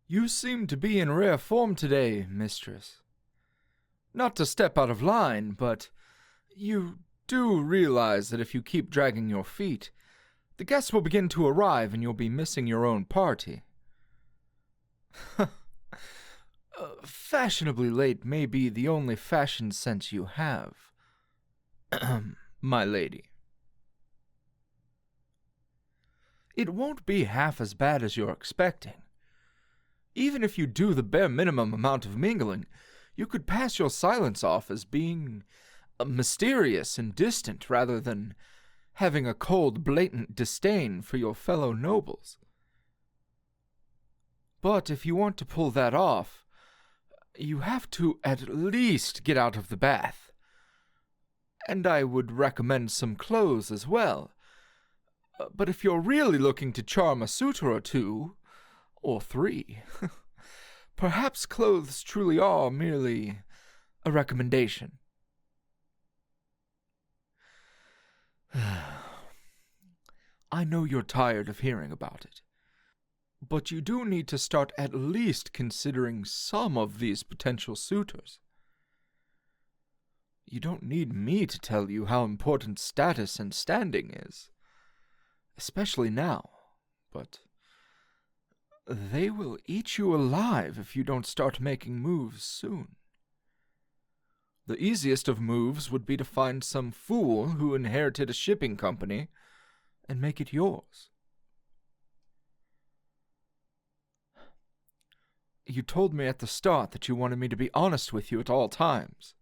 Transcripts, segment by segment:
You seem to be in rare form today, mistress. Not to step out of line, but you do realize that if you keep dragging your feet, the guests will begin to arrive and you'll be missing your own party. Fashionably late may be the only fashion sense you have, my lady. It won't be half as bad as you're expecting. Even if you do the bare minimum amount of mingling, you could pass your silence off as being mysterious and distant rather than having a cold, blatant disdain for your fellow nobles. But if you want to pull that off, you have to at least get out of the bath. And I would recommend some clothes as well. But if you're really looking to charm a suitor or two, or three, perhaps clothes truly are merely a recommendation. I know you're tired of hearing about it, but you do need to start at least considering some of these potential suitors. You don't need me to tell you how important status and standing is, especially now, but they will eat you alive if you don't start making moves soon. The easiest of moves would be to find some fool who inherited a shipping company and make it yours. You told me at the start that you wanted me to be honest with you at all times.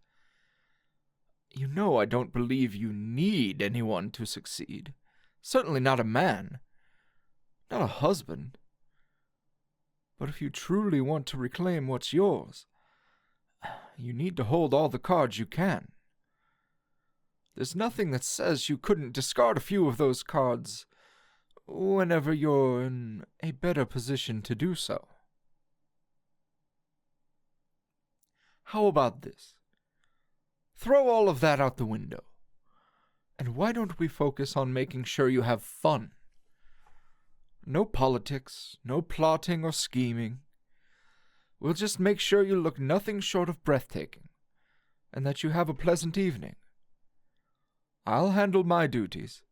You know I don't believe you need anyone to succeed. Certainly not a man. Not a husband. But if you truly want to reclaim what's yours, you need to hold all the cards you can. There's nothing that says you couldn't discard a few of those cards whenever you're in a better position to do so. How about this? Throw all of that out the window. And why don't we focus on making sure you have fun? No politics, no plotting or scheming. We'll just make sure you look nothing short of breathtaking, and that you have a pleasant evening. I'll handle my duties,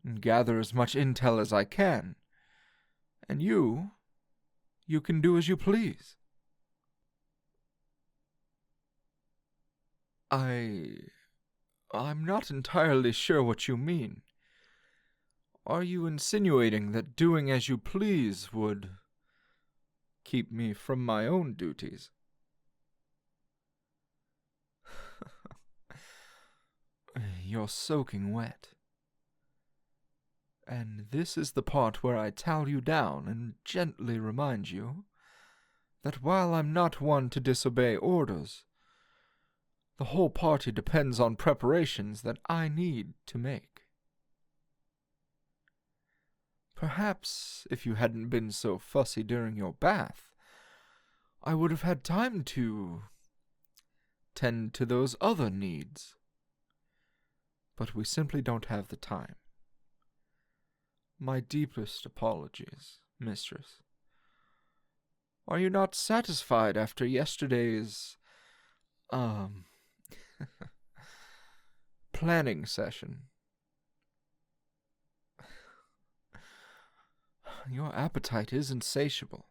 and gather as much intel as I can, and you can do as you please. I'm not entirely sure what you mean. Are you insinuating that doing as you please would keep me from my own duties? You're soaking wet. And this is the part where I towel you down and gently remind you that while I'm not one to disobey orders, the whole party depends on preparations that I need to make. Perhaps, if you hadn't been so fussy during your bath, I would have had time to tend to those other needs. But we simply don't have the time. My deepest apologies, mistress. Are you not satisfied after yesterday's, planning session? Your appetite is insatiable.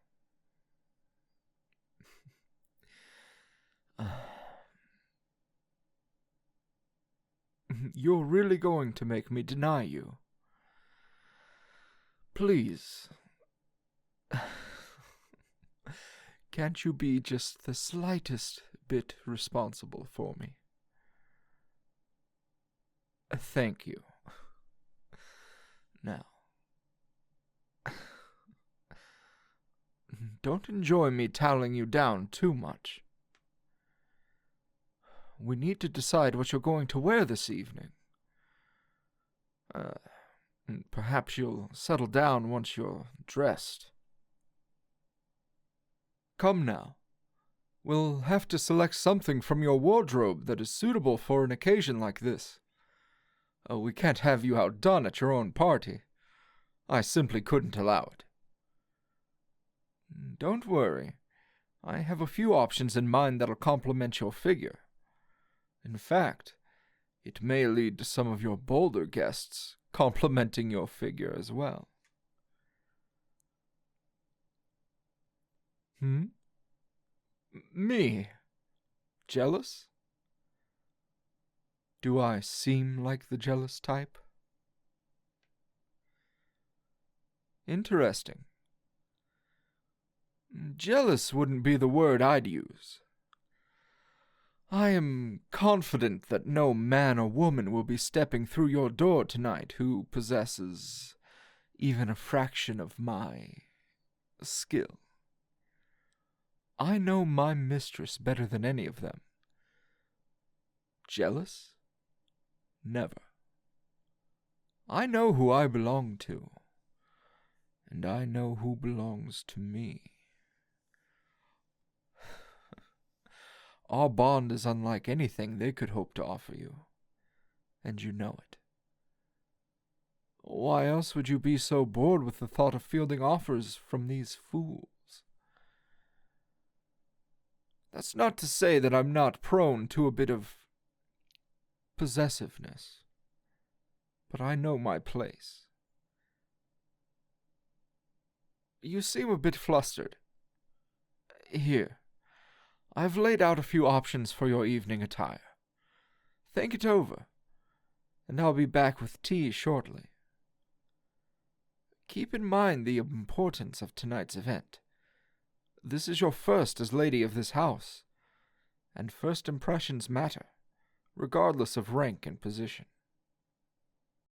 You're really going to make me deny you? Please. Can't you be just the slightest bit responsible for me? Thank you. Now, don't enjoy me toweling you down too much. We need to decide what you're going to wear this evening. Perhaps you'll settle down once you're dressed. Come now. We'll have to select something from your wardrobe that is suitable for an occasion like this. We can't have you outdone at your own party. I simply couldn't allow it. Don't worry. I have a few options in mind that'll complement your figure. In fact, it may lead to some of your bolder guests complimenting your figure as well. Me? Jealous? Do I seem like the jealous type? Interesting. Jealous wouldn't be the word I'd use. I am confident that no man or woman will be stepping through your door tonight who possesses even a fraction of my skill. I know my mistress better than any of them. Jealous? Never. I know who I belong to, and I know who belongs to me. Our bond is unlike anything they could hope to offer you, and you know it. Why else would you be so bored with the thought of fielding offers from these fools? That's not to say that I'm not prone to a bit of possessiveness, but I know my place. You seem a bit flustered. Here, I've laid out a few options for your evening attire. Think it over, and I'll be back with tea shortly. Keep in mind the importance of tonight's event. This is your first as lady of this house, and first impressions matter, regardless of rank and position.